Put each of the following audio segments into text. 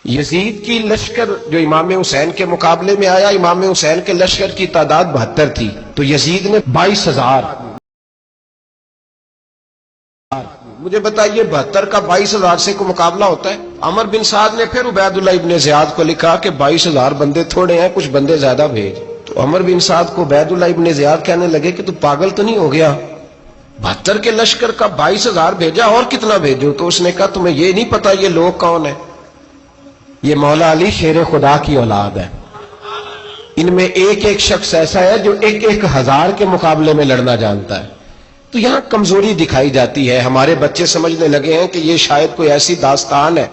یزید کی لشکر جو امام حسین کے مقابلے میں آیا، امام حسین کے لشکر کی تعداد 72 تھی، تو یزید نے 22,000. مجھے بتائیے 72 کا 22,000 سے کوئی مقابلہ ہوتا ہے؟ عمر بن سعد نے پھر عبید اللہ ابن زیاد کو لکھا کہ 22,000 بندے تھوڑے ہیں، کچھ بندے زیادہ بھیج. تو عمر بن سعد کو عبید اللہ ابن زیاد کہنے لگے کہ تو پاگل تو نہیں ہو گیا، 72 کے لشکر کا 22,000 بھیجا، اور کتنا بھیجو؟ تو اس نے کہا تمہیں یہ نہیں پتا یہ لوگ کون ہیں؟ یہ مولا علی شیر خدا کی اولاد ہے. ان میں ایک ایک شخص ایسا ہے جو 1,000 کے مقابلے میں لڑنا جانتا ہے. تو یہاں کمزوری دکھائی جاتی ہے. ہمارے بچے سمجھنے لگے ہیں کہ یہ شاید کوئی ایسی داستان ہے،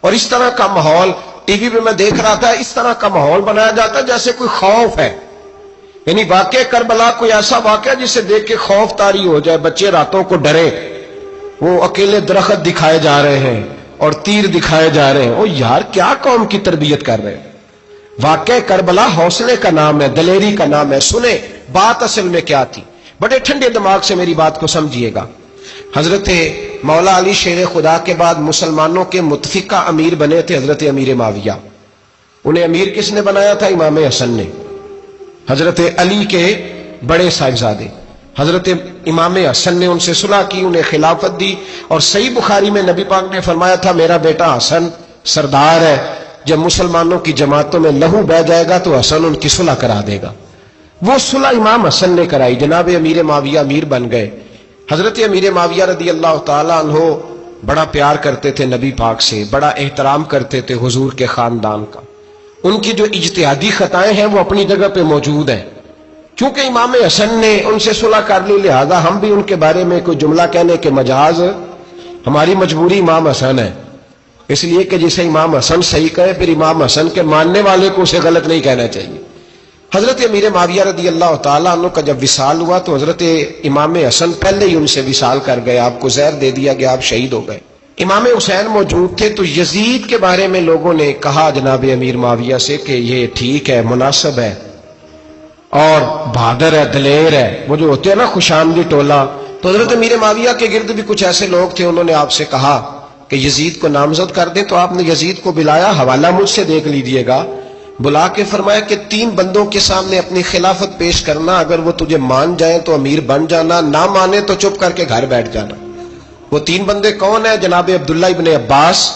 اور اس طرح کا ماحول ٹی وی پہ میں دیکھ رہا تھا، اس طرح کا ماحول بنایا جاتا ہے جیسے کوئی خوف ہے. یعنی واقع کربلا کوئی ایسا واقعہ جسے دیکھ کے خوف طاری ہو جائے، بچے راتوں کو ڈرے. وہ اکیلے درخت دکھائے جا رہے ہیں اور تیر دکھائے جا رہے ہیں. او یار کیا قوم کی تربیت کر رہے ہیں؟ واقع کربلا حوصلے کا نام ہے، دلیری کا نام ہے. سنیں بات اصل میں کیا تھی، بڑے ٹھنڈے دماغ سے میری بات کو سمجھیے گا. حضرت مولا علی شیر خدا کے بعد مسلمانوں کے متفقہ امیر بنے تھے حضرت امیر معاویہ. انہیں امیر کس نے بنایا تھا؟ امام حسن نے، حضرت علی کے بڑے صاحبزادے. حضرت امام حسن نے ان سے صلح کی، انہیں خلافت دی. اور صحیح بخاری میں نبی پاک نے فرمایا تھا میرا بیٹا حسن سردار ہے، جب مسلمانوں کی جماعتوں میں لہو بہ جائے گا تو حسن ان کی صلح کرا دے گا. وہ صلح امام حسن نے کرائی. جناب امیر معاویہ امیر بن گئے. حضرت امیر معاویہ رضی اللہ تعالی عنہ بڑا پیار کرتے تھے نبی پاک سے، بڑا احترام کرتے تھے حضور کے خاندان کا. ان کی جو اجتہادی خطائیں ہیں وہ اپنی جگہ پہ موجود ہیں. چونکہ امام حسن نے ان سے صلح کر لی، لہذا ہم بھی ان کے بارے میں کوئی جملہ کہنے کے مجاز، ہماری مجبوری امام حسن ہے. اس لیے کہ جسے امام حسن صحیح کہے پھر امام حسن کے ماننے والے کو اسے غلط نہیں کہنا چاہیے. حضرت امیر معاویہ رضی اللہ تعالیٰ عنہ کا جب وصال ہوا تو حضرت امام حسن پہلے ہی ان سے وصال کر گئے، آپ کو زہر دے دیا گیا، آپ شہید ہو گئے. امام حسین موجود تھے. تو یزید کے بارے میں لوگوں نے کہا جناب امیر معاویہ سے کہ یہ ٹھیک ہے، مناسب ہے اور بہادر ہے، دلیر ہے، وہ جو ہوتے ہیں نا خوش آمدی ٹولہ. تو حضرت امیر معاویہ کے گرد بھی کچھ ایسے لوگ تھے، انہوں نے آپ سے کہا کہ یزید کو نامزد کر دیں. تو آپ نے یزید کو بلایا، حوالہ مجھ سے دیکھ لیجئے گا. بلا کے فرمایا کہ 3 بندوں کے سامنے اپنی خلافت پیش کرنا، اگر وہ تجھے مان جائیں تو امیر بن جانا، نہ مانے تو چپ کر کے گھر بیٹھ جانا. وہ 3 بندے کون ہیں؟ جناب عبداللہ ابن عباس،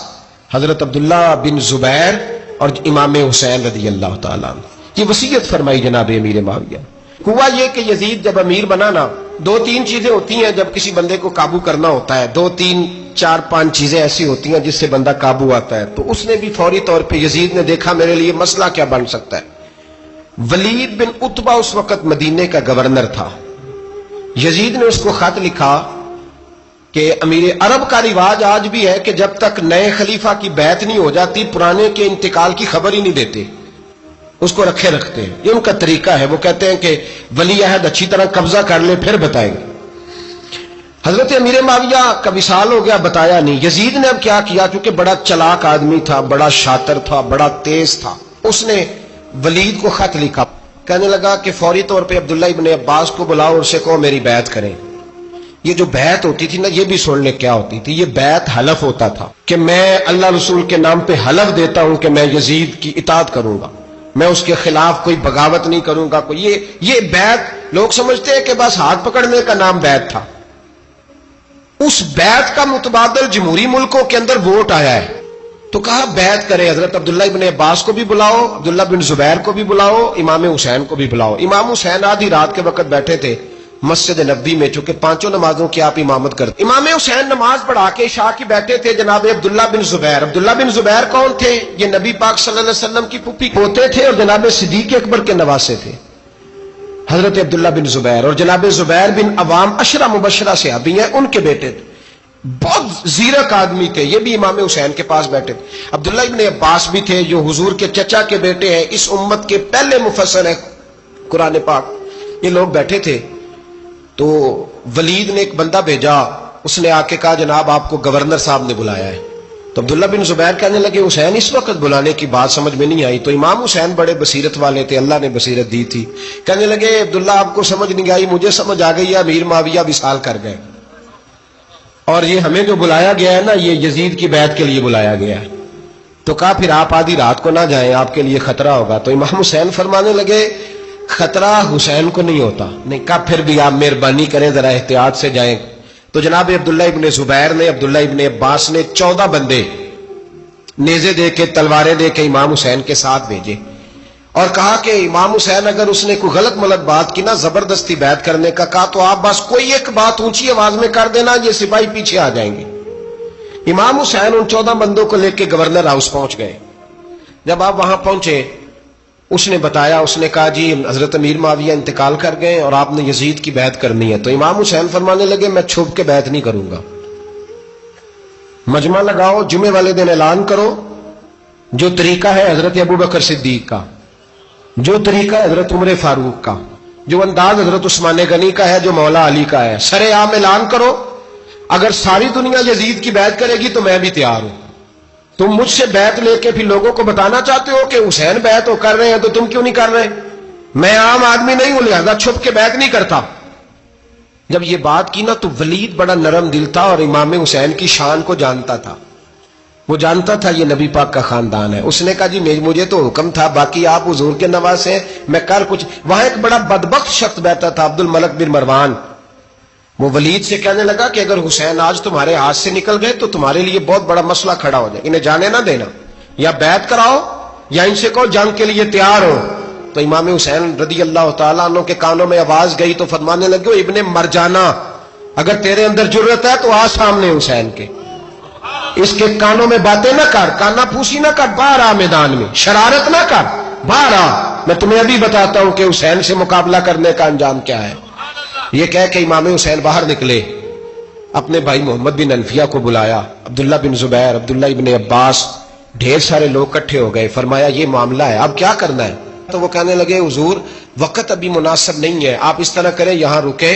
حضرت عبداللہ بن زبیر اور امام حسین رضی اللہ تعالیٰ عنہ. یہ وصیت فرمائی جناب امیر معاویہ. ہوا یہ کہ یزید جب امیر بنا نا، 2-3 چیزیں ہوتی ہیں جب کسی بندے کو قابو کرنا ہوتا ہے، 2-3-4-5 چیزیں ایسی ہوتی ہیں جس سے بندہ قابو آتا ہے. تو اس نے بھی فوری طور پہ، یزید نے دیکھا میرے لیے مسئلہ کیا بن سکتا ہے. ولید بن عتبہ اس وقت مدینے کا گورنر تھا. یزید نے اس کو خط لکھا کہ امیر عرب کا رواج آج بھی ہے کہ جب تک نئے خلیفہ کی بیعت نہیں ہو جاتی پرانے کے انتقال کی خبر ہی نہیں دیتے، اس کو رکھے رکھتے ہیں. یہ ان کا طریقہ ہے. وہ کہتے ہیں کہ ولی عہد اچھی طرح قبضہ کر لے پھر بتائیں گے. حضرت امیر معاویہ کا وصال ہو گیا، بتایا نہیں. یزید نے اب کیا کیا، چونکہ بڑا چلاک آدمی تھا، بڑا شاطر تھا، بڑا تیز تھا، اس نے ولید کو خط لکھا. کہنے لگا کہ فوری طور پہ عبداللہ ابن عباس کو بلاؤ اور اسے کہو میری بیعت کریں. یہ جو بیعت ہوتی تھی نا، یہ بھی سن لے کیا ہوتی تھی. یہ بیعت حلف ہوتا تھا کہ میں اللہ رسول کے نام پہ حلف دیتا ہوں کہ میں یزید کی اطاعت کروں گا، میں اس کے خلاف کوئی بغاوت نہیں کروں گا. یہ بیعت لوگ سمجھتے ہیں کہ بس ہاتھ پکڑنے کا نام بیعت تھا. اس بیعت کا متبادل جمہوری ملکوں کے اندر ووٹ آیا ہے. تو کہا بیعت کرے. حضرت عبداللہ ابن عباس کو بھی بلاؤ، عبداللہ بن زبیر کو بھی بلاؤ، امام حسین کو بھی بلاؤ. امام حسین آدھی رات کے وقت بیٹھے تھے مسجد نبوی میں، چونکہ 5 نمازوں کی آپ امامت کرتے. امام حسین نماز پڑھا کے عشاء کی بیٹھے تھے. جناب عبداللہ بن زبیر، عبداللہ بن زبیر کون تھے؟ یہ نبی پاک صلی اللہ علیہ وسلم کی پھوپھی پوتے تھے اور جناب صدیق اکبر کے نواسے تھے. حضرت عبداللہ بن زبیر اور جناب زبیر بن عوام عشرہ مبشرہ صحابی ہیں، ان کے بیٹے تھے. بہت زیرک آدمی تھے. یہ بھی امام حسین کے پاس بیٹھے تھے. عبداللہ ابن عباس بھی تھے جو حضور کے چچا کے بیٹے ہیں، اس امت کے پہلے مفسر ہیں قرآن پاک. یہ لوگ بیٹھے تھے. تو ولید نے ایک بندہ بھیجا، اس نے آ کے کہا جناب آپ کو گورنر صاحب نے بلایا ہے. تو عبداللہ بن زبیر کہنے لگے حسین اس وقت بلانے کی بات سمجھ میں نہیں آئی. تو امام حسین بڑے بصیرت والے تھے، اللہ نے بصیرت دی تھی. کہنے لگے عبداللہ آپ کو سمجھ نہیں آئی، مجھے سمجھ آ گئی ہے، امیر معاویہ وصال کر گئے اور یہ ہمیں جو بلایا گیا ہے نا، یہ یزید کی بیعت کے لیے بلایا گیا ہے. تو کہا پھر آپ آدھی رات کو نہ جائیں، آپ کے لیے خطرہ ہوگا۔ تو امام حسین فرمانے لگے خطرہ حسین کو نہیں ہوتا۔ نہیں کہا پھر بھی آپ مہربانی کریں ذرا احتیاط سے جائیں۔ تو جناب عبداللہ ابن زبیر نے، عبداللہ ابن عباس نے 14 بندے نیزے دے کے، تلواریں دے کے امام حسین کے ساتھ بھیجے اور کہا کہ امام حسین اگر اس نے کوئی غلط ملت بات کی نا، زبردستی بیعت کرنے کا کہا، تو آپ بس کوئی ایک بات اونچی آواز میں کر دینا، یہ سپاہی پیچھے آ جائیں گے۔ امام حسین ان 14 بندوں کو لے کے گورنر ہاؤس پہنچ گئے۔ جب آپ وہاں پہنچے، اس نے بتایا، اس نے کہا جی حضرت امیر معاویہ انتقال کر گئے اور آپ نے یزید کی بیعت کرنی ہے۔ تو امام حسین فرمانے لگے میں چھپ کے بیعت نہیں کروں گا، مجمع لگاؤ، جمعے والے دن اعلان کرو، جو طریقہ ہے حضرت ابوبکر صدیق کا، جو طریقہ ہے حضرت عمر فاروق کا، جو انداز حضرت عثمان غنی کا ہے، جو مولا علی کا ہے، سر عام اعلان کرو، اگر ساری دنیا یزید کی بیعت کرے گی تو میں بھی تیار ہوں۔ تم مجھ سے بیعت لے کے پھر لوگوں کو بتانا چاہتے ہو کہ حسین بیعت ہو کر رہے ہیں تو تم کیوں نہیں کر رہے؟ میں عام آدمی نہیں ہوں، لہذا چھپ کے بیعت نہیں کرتا۔ جب یہ بات کی نا تو ولید بڑا نرم دل تھا اور امام حسین کی شان کو جانتا تھا، وہ جانتا تھا یہ نبی پاک کا خاندان ہے۔ اس نے کہا جی مجھے تو حکم تھا، باقی آپ حضور کے نواز ہیں، میں کر کچھ۔ وہاں ایک بڑا بدبخت شخص بیٹھا تھا، عبد الملک بن مروان، وہ ولید سے کہنے لگا کہ اگر حسین آج تمہارے ہاتھ سے نکل گئے تو تمہارے لیے بہت بڑا مسئلہ کھڑا ہو جائے، انہیں جانے نہ دینا، یا بیعت کراؤ یا ان سے کہو جنگ کے لیے تیار ہو۔ تو امام حسین رضی اللہ تعالیٰ عنہ کے کانوں میں آواز گئی تو فرمانے لگے ابن مرجانہ، اگر تیرے اندر جرت ہے تو آ سامنے حسین کے، اس کے کانوں میں باتیں نہ کر، کانا پھوسی نہ کر، باہر آ میدان میں، شرارت نہ کر، باہر آ، میں تمہیں ابھی بتاتا ہوں کہ حسین سے مقابلہ کرنے کا انجام کیا ہے۔ یہ کہہ کہ امام حسین باہر نکلے، اپنے بھائی محمد بن انفیہ کو بلایا، عبداللہ بن زبیر، عبداللہ ابن عباس، ڈھیر سارے لوگ اکٹھے ہو گئے۔ فرمایا یہ معاملہ ہے، اب کیا کرنا ہے؟ تو وہ کہنے لگے حضور وقت ابھی مناسب نہیں ہے، آپ اس طرح کریں یہاں رکے،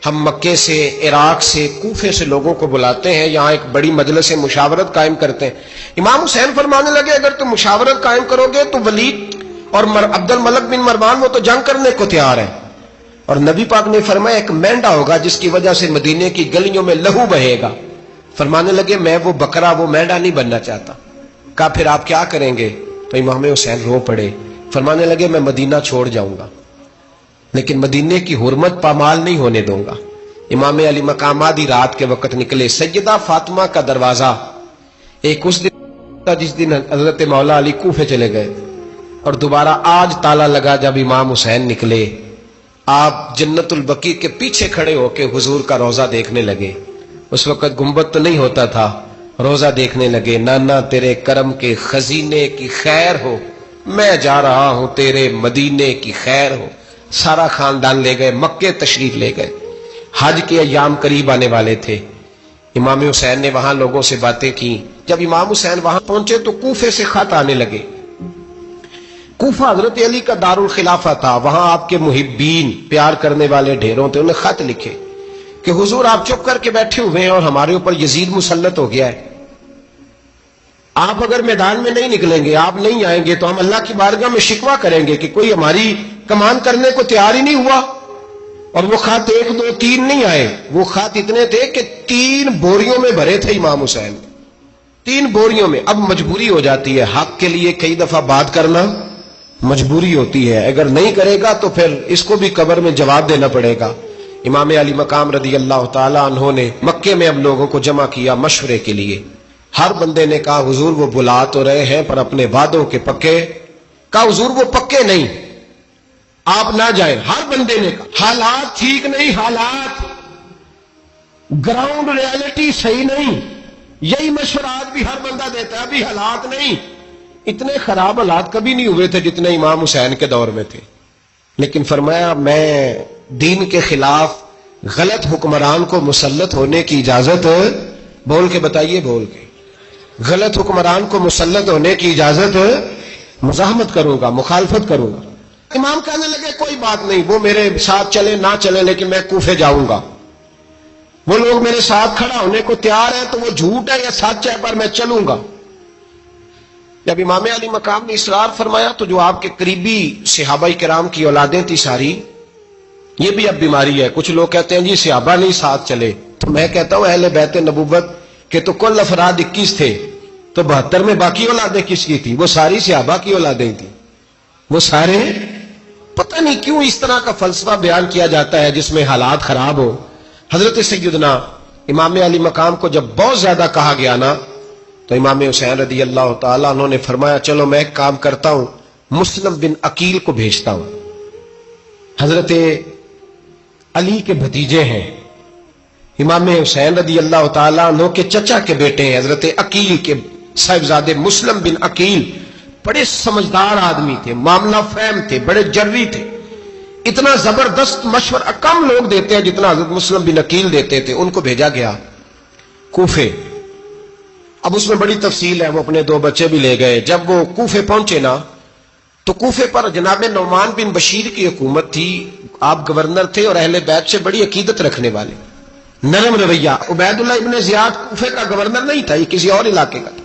ہم مکے سے، عراق سے، کوفے سے لوگوں کو بلاتے ہیں، یہاں ایک بڑی مجلس مشاورت قائم کرتے ہیں۔ امام حسین فرمانے لگے اگر تم مشاورت قائم کرو گے تو ولید اور عبد الملک بن مروان وہ تو جنگ کرنے کو تیار ہے، اور نبی پاک نے فرمایا ایک مینڈا ہوگا جس کی وجہ سے مدینے کی گلیوں میں لہو بہے گا۔ فرمانے لگے میں وہ بکرا، وہ مینڈا نہیں بننا چاہتا۔ کہا پھر آپ کیا کریں گے؟ تو امام حسین رو پڑے، فرمانے لگے میں مدینہ چھوڑ جاؤں گا لیکن مدینے کی حرمت پامال نہیں ہونے دوں گا۔ امام علی مقام آدھی رات کے وقت نکلے، سیدہ فاطمہ کا دروازہ ایک اس دن جس دن حضرت مولا علی کوفے چلے گئے، اور دوبارہ آج تالا لگا جب امام حسین نکلے۔ آپ جنت البقیع کے پیچھے کھڑے ہو کے حضور کا روضہ دیکھنے لگے، اس وقت گنبد تو نہیں ہوتا تھا، روضہ دیکھنے لگے۔ نانا تیرے کرم کے خزینے کی خیر ہو، میں جا رہا ہوں تیرے مدینے کی خیر ہو۔ سارا خاندان لے گئے، مکے تشریف لے گئے، حج کے ایام قریب آنے والے تھے۔ امام حسین نے وہاں لوگوں سے باتیں کی۔ جب امام حسین وہاں پہنچے تو کوفے سے خط آنے لگے۔ کوفہ حضرت علی کا دارالخلافہ تھا، وہاں آپ کے محبین، پیار کرنے والے ڈھیروں تھے، انہیں خط لکھے کہ حضور آپ چپ کر کے بیٹھے ہوئے ہیں اور ہمارے اوپر یزید مسلط ہو گیا ہے، آپ اگر میدان میں نہیں نکلیں گے، آپ نہیں آئیں گے تو ہم اللہ کی بارگاہ میں شکوہ کریں گے کہ کوئی ہماری کمان کرنے کو تیار ہی نہیں ہوا۔ اور وہ خط 1 2 3 نہیں آئے، وہ خط اتنے تھے کہ 3 بوریوں میں بھرے تھے امام حسین، 3 بوریوں میں۔ اب مجبوری ہو جاتی ہے، حق کے لیے کئی دفعہ بات کرنا مجبوری ہوتی ہے، اگر نہیں کرے گا تو پھر اس کو بھی قبر میں جواب دینا پڑے گا۔ امام علی مقام رضی اللہ تعالی عنہ نے مکے میں اب لوگوں کو جمع کیا مشورے کے لیے۔ ہر بندے نے کہا حضور وہ بلا تو رہے ہیں پر اپنے وعدوں کے پکے۔ کہا حضور وہ پکے نہیں، آپ نہ جائیں۔ ہر بندے نے کہا حالات ٹھیک نہیں، حالات گراؤنڈ ریالٹی صحیح نہیں، یہی مشورہ آج بھی ہر بندہ دیتا ہے، ابھی حالات نہیں۔ اتنے خراب حالات کبھی نہیں ہوئے تھے جتنے امام حسین کے دور میں تھے، لیکن فرمایا میں دین کے خلاف غلط حکمران کو مسلط ہونے کی اجازت، بول کے بتائیے، بول کے، غلط حکمران کو مسلط ہونے کی اجازت، مزاحمت کروں گا، مخالفت کروں گا۔ امام کہنے لگے کوئی بات نہیں، وہ میرے ساتھ چلے نہ چلے لیکن میں کوفے جاؤں گا، وہ لوگ میرے ساتھ کھڑا ہونے کو تیار ہے تو وہ جھوٹ ہے یا سچ ہے پر میں چلوں گا۔ جب امام علی مقام نے اصرار فرمایا تو جو آپ کے قریبی صحابہ کرام کی اولادیں تھی ساری، یہ بھی اب بیماری ہے، کچھ لوگ کہتے ہیں جی صحابہ نہیں ساتھ چلے، تو میں کہتا ہوں اہل بیت نبوت کے تو کل افراد 21 تھے، تو 72 میں باقی اولادیں کس کی تھی؟ وہ ساری صحابہ کی اولادیں تھی، وہ سارے. پتہ نہیں کیوں اس طرح کا فلسفہ بیان کیا جاتا ہے جس میں حالات خراب ہو. حضرت سیدنا امام علی مقام کو جب بہت زیادہ کہا گیا نا تو امام حسین رضی اللہ تعالیٰ انہوں نے فرمایا چلو میں ایک کام کرتا ہوں، مسلم بن عقیل کو بھیجتا ہوں. حضرت علی کے بھتیجے ہیں، امام حسین رضی اللہ تعالیٰ عنہ کے چچا کے بیٹے ہیں حضرت عقیل کے صاحبزادے مسلم بن عقیل. بڑے سمجھدار آدمی تھے، معاملہ فہم تھے، بڑے جری تھے. اتنا زبردست مشورہ کم لوگ دیتے ہیں جتنا حضرت مسلم بن عقیل دیتے تھے. ان کو بھیجا گیا کوفے. اب اس میں بڑی تفصیل ہے، وہ اپنے 2 بچے بھی لے گئے. جب وہ کوفے پہنچے نا تو کوفے پر جناب نعمان بن بشیر کی حکومت تھی. آپ گورنر تھے اور اہل بیت سے بڑی عقیدت رکھنے والے، نرم رویہ. عبید اللہ ابن زیاد کوفے کا گورنر نہیں تھا، یہ کسی اور علاقے کا تھا.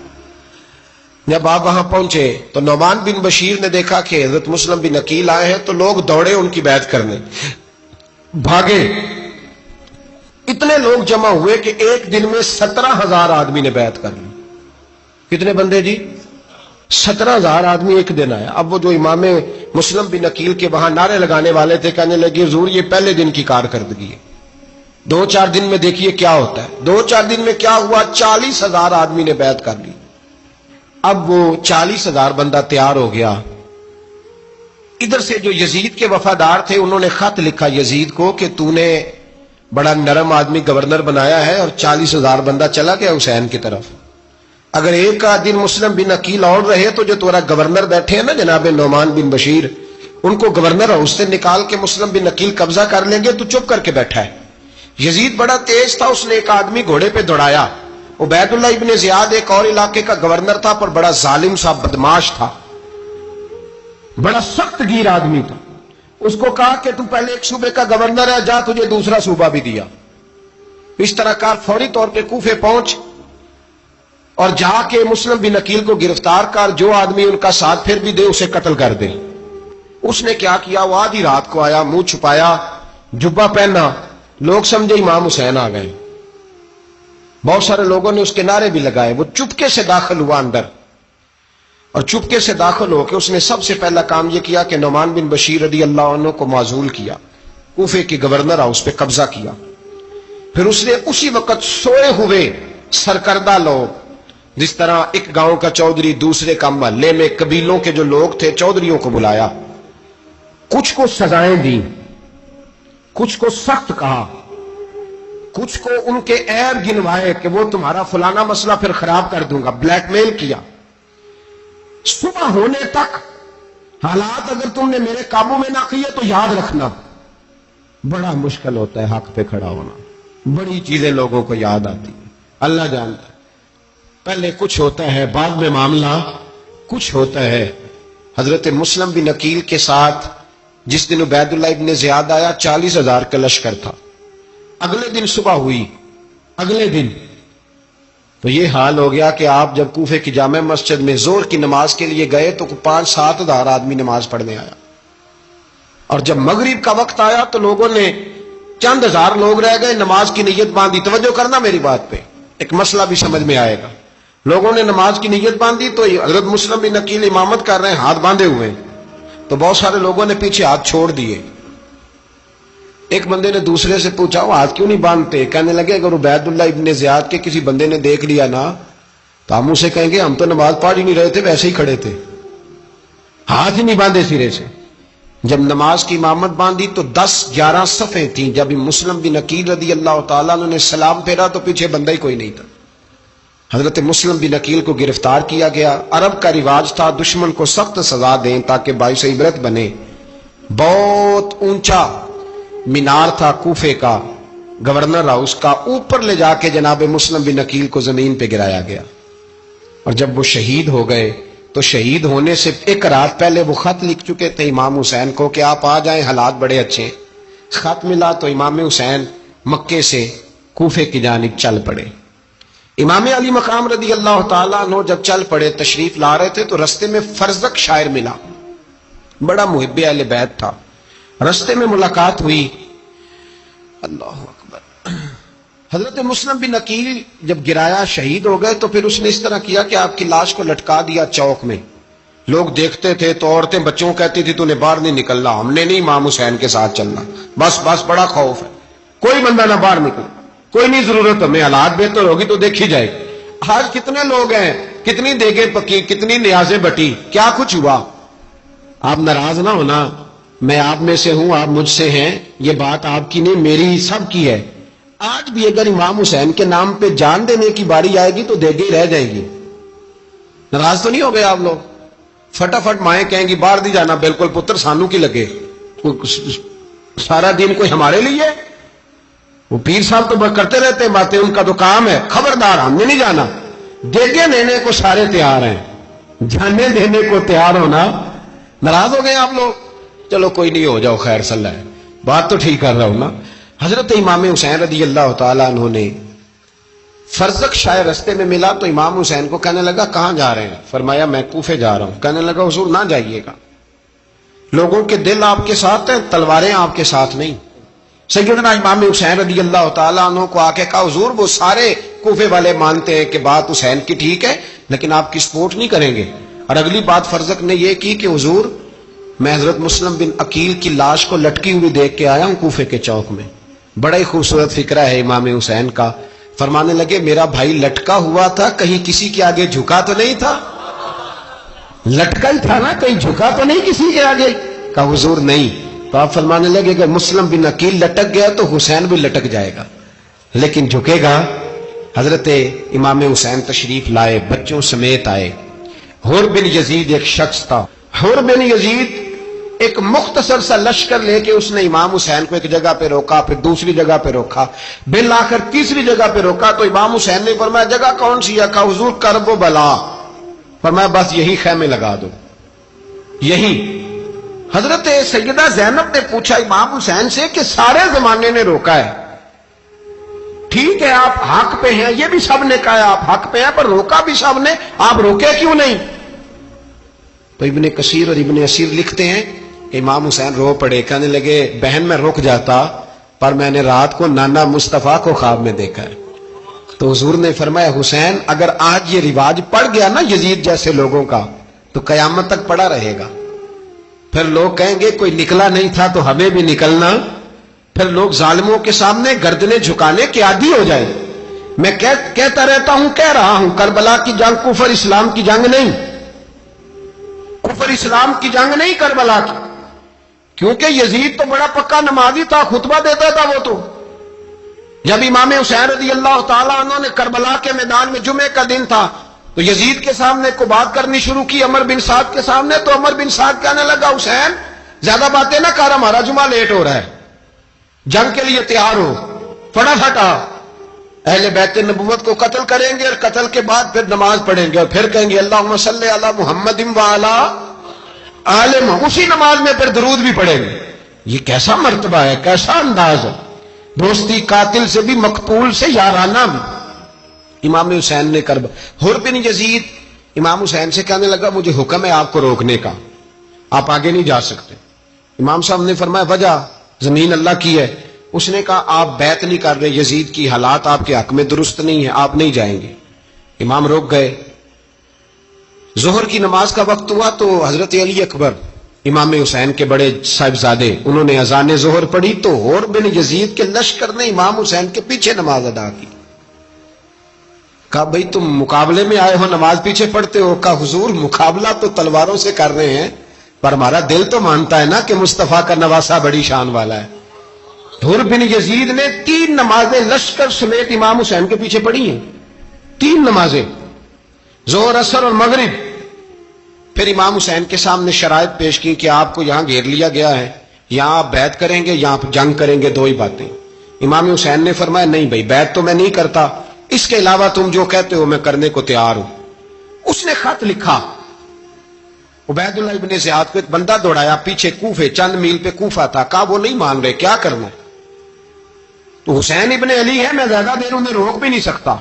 جب آپ وہاں پہنچے تو نعمان بن بشیر نے دیکھا کہ حضرت مسلم بن عقیل آئے ہیں تو لوگ دوڑے ان کی بیعت کرنے، بھاگے. اتنے لوگ جمع ہوئے کہ ایک دن میں 17,000 آدمی نے بیعت کر لی. کتنے بندے جی؟ 17,000 آدمی ایک دن آیا. اب وہ جو امام مسلم بن عقیل کے وہاں نعرے لگانے والے تھے کہنے لگے حضور یہ پہلے دن کی کارکردگی ہے، 2-4 دن میں دیکھیے کیا ہوتا ہے. 2-4 دن میں کیا ہوا؟ 40,000 آدمی نے بیعت کر لی. اب وہ 40,000 بندہ تیار ہو گیا. ادھر سے جو یزید کے وفادار تھے انہوں نے خط لکھا یزید کو کہ تو نے بڑا نرم آدمی گورنر بنایا ہے اور 40,000 بندہ چلا گیا حسین کی طرف. اگر ایک دن مسلم بن عقیل اور رہے تو جو تمہارا گورنر بیٹھے ہیں نا جناب نعمان بن بشیر، ان کو گورنر ہاؤس سے نکال کے مسلم بن عقیل قبضہ کر لیں گے. تو چپ کر کے بیٹھا ہے. یزید بڑا تیز تھا، اس نے ایک آدمی گھوڑے پہ دوڑایا. عبید اللہ ابن زیاد ایک اور علاقے کا گورنر تھا پر بڑا ظالم سا بدماش تھا، بڑا سخت گیر آدمی تھا. اس کو کہا کہ تم پہلے ایک صوبے کا گورنر ہے، جا تجھے دوسرا صوبہ بھی دیا. اس طرح کا فوری طور پہ کوفے پہنچ اور جا کے مسلم بن عقیل کو گرفتار کر، جو آدمی ان کا ساتھ پھر بھی دے اسے قتل کر دے. اس نے کیا کیا؟ وہ آدھی رات کو آیا، منہ چھپایا، جبہ پہنا. لوگ سمجھے امام حسین آ گئے. بہت سارے لوگوں نے اس کے نعرے بھی لگائے. وہ چپکے سے داخل ہوا اندر اور چپکے سے داخل ہو کے اس نے سب سے پہلا کام یہ کیا کہ نعمان بن بشیر رضی اللہ عنہ کو معزول کیا، کوفے کی گورنر ہاؤس پہ قبضہ کیا. پھر اس نے اسی وقت سوئے ہوئے سرکردہ لوگ، جس طرح ایک گاؤں کا چودھری دوسرے کا محلے میں قبیلوں کے جو لوگ تھے چودھریوں کو بلایا. کچھ کو سزائیں دی، کچھ کو سخت کہا، کچھ کو ان کے عیب گنوائے کہ وہ تمہارا فلانا مسئلہ پھر خراب کر دوں گا. بلیک میل کیا. صبح ہونے تک حالات اگر تم نے میرے قابو میں نہ کیے تو یاد رکھنا بڑا مشکل ہوتا ہے حق پہ کھڑا ہونا. بڑی چیزیں لوگوں کو یاد آتی ہیں، اللہ جانتا ہے. پہلے کچھ ہوتا ہے، بعد میں معاملہ کچھ ہوتا ہے. حضرت مسلم بن عقیل کے ساتھ جس دن عبید اللہ ابن زیاد آیا 40,000 کا لشکر تھا. اگلے دن صبح ہوئی، اگلے دن تو یہ حال ہو گیا کہ آپ جب کوفے کی جامع مسجد میں زور کی نماز کے لیے گئے تو 5-7 ہزار آدمی نماز پڑھنے آیا. اور جب مغرب کا وقت آیا تو لوگوں نے چند ہزار لوگ رہ گئے، نماز کی نیت باندھی. توجہ کرنا میری بات پہ، ایک مسئلہ بھی سمجھ میں آئے گا. لوگوں نے نماز کی نیت باندھی تو حضرت مسلم بن عقیل امامت کر رہے ہیں، ہاتھ باندھے ہوئے، تو بہت سارے لوگوں نے پیچھے ہاتھ چھوڑ دیے. ایک بندے نے دوسرے سے پوچھا وہ ہاتھ کیوں نہیں باندھتے؟ کہنے لگے اگر عبید اللہ ابن زیاد کے کسی بندے نے دیکھ لیا نا تو ہم اسے کہیں گے ہم تو نماز پڑھ ہی نہیں رہے تھے، ویسے ہی کھڑے تھے، ہاتھ ہی نہیں باندھے سرے سے. جب نماز کی امامت باندھی تو 10-11 صفیں تھیں. جب مسلم بن عقیل رضی اللہ تعالیٰ عنہ نے سلام پھیرا تو پیچھے بندہ ہی کوئی نہیں تھا. حضرت مسلم بن عقیل کو گرفتار کیا گیا. عرب کا رواج تھا دشمن کو سخت سزا دیں تاکہ باعث عبرت بنے. بہت اونچا مینار تھا کوفے کا گورنر ہاؤس کا، اوپر لے جا کے جناب مسلم بن عقیل کو زمین پہ گرایا گیا. اور جب وہ شہید ہو گئے تو شہید ہونے سے ایک رات پہلے وہ خط لکھ چکے تھے امام حسین کو کہ آپ آ جائیں، حالات بڑے اچھے ہیں. خط ملا تو امام حسین مکے سے کوفے کی جانب چل پڑے. امام علی مقام رضی اللہ تعالیٰ عنہ جب چل پڑے تشریف لا رہے تھے تو رستے میں فرزق شاعر ملا، بڑا محب اہل بیت تھا. رستے میں ملاقات ہوئی، اللہ اکبر، حضرت مسلم بن عقیل جب گرایا شہید ہو گئے تو پھر اس نے اس طرح کیا کہ آپ کی لاش کو لٹکا دیا چوک میں. لوگ دیکھتے تھے تو عورتیں بچوں کہتی تھی تو نے باہر نہیں نکلنا, ہم نے نہیں امام حسین کے ساتھ چلنا, بس بڑا خوف ہے, کوئی بندہ نہ باہر نکل, کوئی نہیں ضرورت ہمیں, حالات بہتر ہوگی تو دیکھی جائے. آج کتنے لوگ ہیں, کتنی دیگیں پکی, کتنی نیازیں بٹی, کیا کچھ ہوا. آپ ناراض نہ ہونا, میں آپ میں سے ہوں, آپ مجھ سے ہیں, یہ بات آپ کی نہیں میری سب کی ہے. آج بھی اگر امام حسین کے نام پہ جان دینے کی باری آئے گی تو دیگیں رہ جائے گی. ناراض تو نہیں ہو گئے آپ لوگ؟ فٹافٹ مائیں کہیں گی باہر نہیں جانا, بالکل پتر سانو کی لگے, سارا دن کوئی ہمارے لیے. وہ پیر صاحب تو کرتے رہتے ہیں باتیں, ان کا تو کام ہے, خبردار ہم نے نہیں جانا. دیگیں دینے کو سارے تیار ہیں, جانے دینے کو تیار ہونا. ناراض ہو گئے آپ لوگ؟ چلو کوئی نہیں, ہو جاؤ, خیر صلی اللہ ہے, بات تو ٹھیک کر رہا ہوں نا. حضرت امام حسین رضی اللہ تعالیٰ عنہ نے فرزق شاہ رستے میں ملا تو امام حسین کو کہنے لگا کہاں جا رہے ہیں؟ فرمایا میں کوفے جا رہا ہوں. کہنے لگا حضور نہ جائیے گا, لوگوں کے دل آپ کے ساتھ ہیں, تلواریں آپ کے ساتھ نہیں. سیدنا امام حسین رضی اللہ تعالیٰ عنہ کو آ کے کہا حضور وہ سارے کوفے والے مانتے ہیں کہ بات حسین کی ٹھیک ہے لیکن آپ کی سپورٹ نہیں کریں گے. اور اگلی بات فرزق نے یہ کی کہ حضور میں حضرت مسلم بن عقیل کی لاش کو لٹکی ہوئی دیکھ کے آیا ہوں کوفے کے چوک میں. بڑا ہی خوبصورت فکرہ ہے امام حسین کا. فرمانے لگے میرا بھائی لٹکا ہوا تھا, کہیں کسی کے آگے جھکا تو نہیں تھا؟ لٹکا ہی تھا نا, کہیں جھکا تو نہیں کسی کے آگے؟ کہا حضور نہیں. تو آپ فرمانے لگے کہ مسلم بن عقیل لٹک گیا تو حسین بھی لٹک جائے گا, لیکن جھکے گا. حضرت امام حسین تشریف لائے, بچوں سمیت آئے. حور بن یزید ایک شخص تھا. حور بن یزید ایک مختصر سا لشکر لے کے اس نے امام حسین کو ایک جگہ پہ روکا, پھر دوسری جگہ پہ روکا, بالآخر تیسری جگہ پہ روکا. تو امام حسین نے فرمایا جگہ کون سی ہے؟ کہا حضور کرب و بلا. فرمایا بس یہی خیمے لگا دو, یہی. حضرت سیدہ زینب نے پوچھا امام حسین سے کہ سارے زمانے نے روکا ہے, ٹھیک ہے آپ حق پہ ہیں, یہ بھی سب نے کہا آپ حق پہ ہیں, پر روکا بھی سب نے, آپ روکے کیوں نہیں؟ تو ابن کثیر اور ابن اسیر لکھتے ہیں امام حسین رو پڑے, کہنے لگے بہن میں رک جاتا پر میں نے رات کو نانا مصطفیٰ کو خواب میں دیکھا ہے. تو حضور نے فرمایا حسین اگر آج یہ رواج پڑ گیا نا یزید جیسے لوگوں کا تو قیامت تک پڑا رہے گا. پھر لوگ کہیں گے کوئی نکلا نہیں تھا تو ہمیں بھی نکلنا. پھر لوگ ظالموں کے سامنے گردنیں جھکانے کے عادی ہو جائیں. میں کہتا رہتا ہوں, کہہ رہا ہوں, کربلا کی جنگ کفر اسلام کی جنگ نہیں, کفر اسلام کی جنگ نہیں کربلا کی, کیونکہ یزید تو بڑا پکا نمازی تھا, خطبہ دیتا تھا. وہ تو جب امام حسین رضی اللہ تعالیٰ عنہ نے کربلا کے میدان میں جمعے کا دن تھا تو یزید کے سامنے کو بات کرنی شروع کی, عمر بن سعد کے سامنے. تو عمر بن سعد کہنے لگا حسین زیادہ باتیں نہ کر, ہمارا جمعہ لیٹ ہو رہا ہے, جنگ کے لیے تیار ہو, فٹافٹ آ. اہل بیت نبوت کو قتل کریں گے اور قتل کے بعد پھر نماز پڑھیں گے اور پھر کہیں گے اللہم صلی علی محمد وعلی آل محمد, اسی نماز میں پھر درود بھی پڑھیں گے. یہ کیسا مرتبہ ہے, کیسا انداز ہے, دوستی قاتل سے بھی مقتول سے یارانہ بھی. امام حسین نے کرب. حر بن یزید امام حسین سے کہنے لگا مجھے حکم ہے آپ کو روکنے کا, آپ آگے نہیں جا سکتے. امام صاحب نے فرمایا وجہ زمین اللہ کی ہے. اس نے کہا آپ بیعت نہیں کر رہے, یزید کی حالات آپ کے حق میں درست نہیں ہیں, آپ نہیں جائیں گے. امام روک گئے. ظہر کی نماز کا وقت ہوا تو حضرت علی اکبر امام حسین کے بڑے صاحبزادے انہوں نے اذان ظہر پڑھی تو حور بن یزید کے لشکر نے امام حسین کے پیچھے نماز ادا کی. کہا بھئی تم مقابلے میں آئے ہو, نماز پیچھے پڑھتے ہو؟ کہا حضور مقابلہ تو تلواروں سے کر رہے ہیں پر ہمارا دل تو مانتا ہے نا کہ مصطفیٰ کا نواسہ بڑی شان والا ہے. حر بن یزید نے 3 نمازیں لشکر سمیت امام حسین کے پیچھے پڑھی ہیں, 3 نمازیں, ظہر اثر اور مغرب. پھر امام حسین کے سامنے شرائط پیش کی کہ آپ کو یہاں گھیر لیا گیا ہے, یہاں آپ بیعت کریں گے, یہاں جنگ کریں گے, 2 ہی باتیں. امام حسین نے فرمایا نہیں بھائی بیعت تو میں نہیں کرتا, اس کے علاوہ تم جو کہتے ہو میں کرنے کو تیار ہوں. اس نے خط لکھا, عبید اللہ ابن زیاد کو ایک بندہ دوڑایا پیچھے کوفے, چند میل پہ کوفہ تھا. کہا وہ نہیں مان رہے, کیا کرنا ہے؟ تو حسین ابن علی ہے, میں زیادہ دیر انہیں روک بھی نہیں سکتا.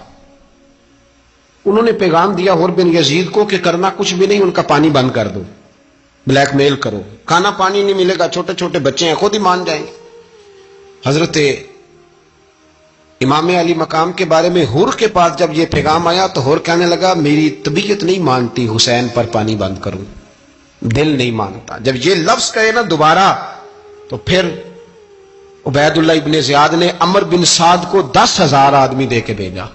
انہوں نے پیغام دیا حر بن یزید کو کہ کرنا کچھ بھی نہیں, ان کا پانی بند کر دو, بلیک میل کرو, کھانا پانی نہیں ملے گا, چھوٹے چھوٹے بچے ہیں, خود ہی مان جائیں گے. حضرت امام علی مقام کے بارے میں حور کے پاس جب یہ پیغام آیا تو حور کہنے لگا میری طبیعت نہیں مانتی حسین پر پانی بند کروں، دل نہیں مانتا۔ جب یہ لفظ کہے نا دوبارہ تو پھر عبید اللہ ابن زیاد نے عمر بن سعد کو 10,000 آدمی دے کے بھیجا،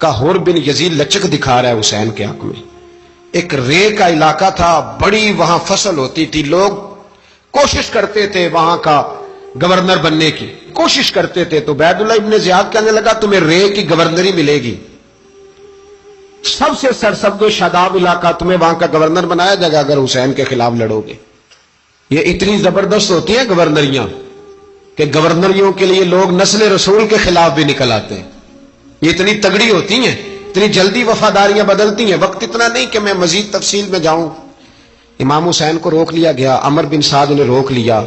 کہا حور بن یزید لچک دکھا رہا ہے حسین کے حق میں۔ ایک رے کا علاقہ تھا، بڑی وہاں فصل ہوتی تھی، لوگ کوشش کرتے تھے وہاں کا گورنر بننے کی، کوشش کرتے تھے۔ تو عبید اللہ ابن زیاد کہنے لگا تمہیں رے کی گورنری ملے گی، سب سے سرسبز و شاداب علاقہ، تمہیں وہاں کا گورنر بنایا جائے گا اگر حسین کے خلاف لڑو گے۔ یہ اتنی زبردست ہوتی ہیں گورنریاں کہ گورنریوں کے لیے لوگ نسل رسول کے خلاف بھی نکل آتے ہیں، یہ اتنی تگڑی ہوتی ہیں، اتنی جلدی وفاداریاں بدلتی ہیں۔ وقت اتنا نہیں کہ میں مزید تفصیل میں جاؤں۔ امام حسین کو روک لیا گیا، عمر بن سعد نے روک لیا۔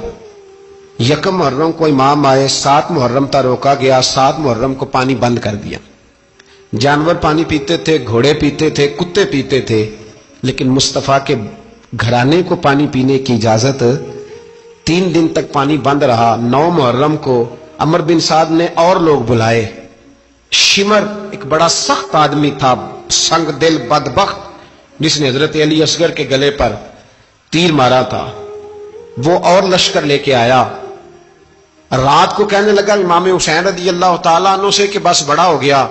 یکم محرم کو امام آئے، 7 محرم تا روکا گیا، 7 محرم کو پانی بند کر دیا۔ جانور پانی پیتے تھے، گھوڑے پیتے تھے، کتے پیتے تھے، لیکن مصطفیٰ کے گھرانے کو پانی پینے کی اجازت 3 دن تک پانی بند رہا۔ 9 محرم کو عمر بن سعد نے اور لوگ بلائے۔ شمر ایک بڑا سخت آدمی تھا، سنگ دل بدبخت، جس نے حضرت علی اصغر کے گلے پر تیر مارا تھا، وہ اور لشکر لے کے آیا۔ رات کو کہنے لگا امام حسین رضی اللہ تعالیٰ عنہ سے کہ بس بڑا ہو گیا،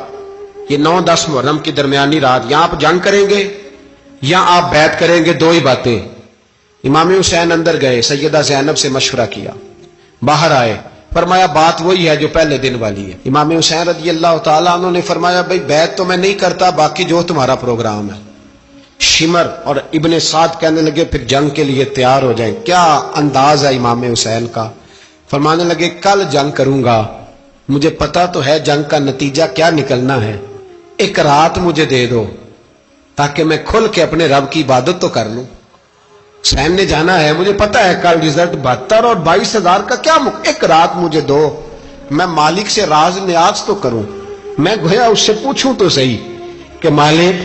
یہ 9-10 محرم کی درمیانی رات، یا آپ جنگ کریں گے یا آپ بیعت کریں گے، 2 ہی باتیں۔ امام حسین اندر گئے، سیدہ زینب سے مشورہ کیا، باہر آئے، فرمایا بات وہی ہے جو پہلے دن والی ہے۔ امام حسین رضی اللہ تعالیٰ عنہ نے فرمایا بھئی بیعت تو میں نہیں کرتا، باقی جو تمہارا پروگرام ہے۔ شمر اور ابن سعد کہنے لگے پھر جنگ کے لیے تیار ہو جائیں۔ کیا انداز ہے امام حسین کا، فرمانے لگے کل جنگ کروں گا، مجھے پتا تو ہے جنگ کا نتیجہ کیا نکلنا ہے، ایک رات مجھے دے دو تاکہ میں کھل کے اپنے رب کی عبادت تو کر لوں۔ حسین نے جانا ہے، مجھے پتا ہے کل رزلٹ 72 اور 22,000 کا کیا ایک رات مجھے دو، میں مالک سے راز نیاز تو کروں، میں گویا اس سے پوچھوں تو صحیح کہ مالک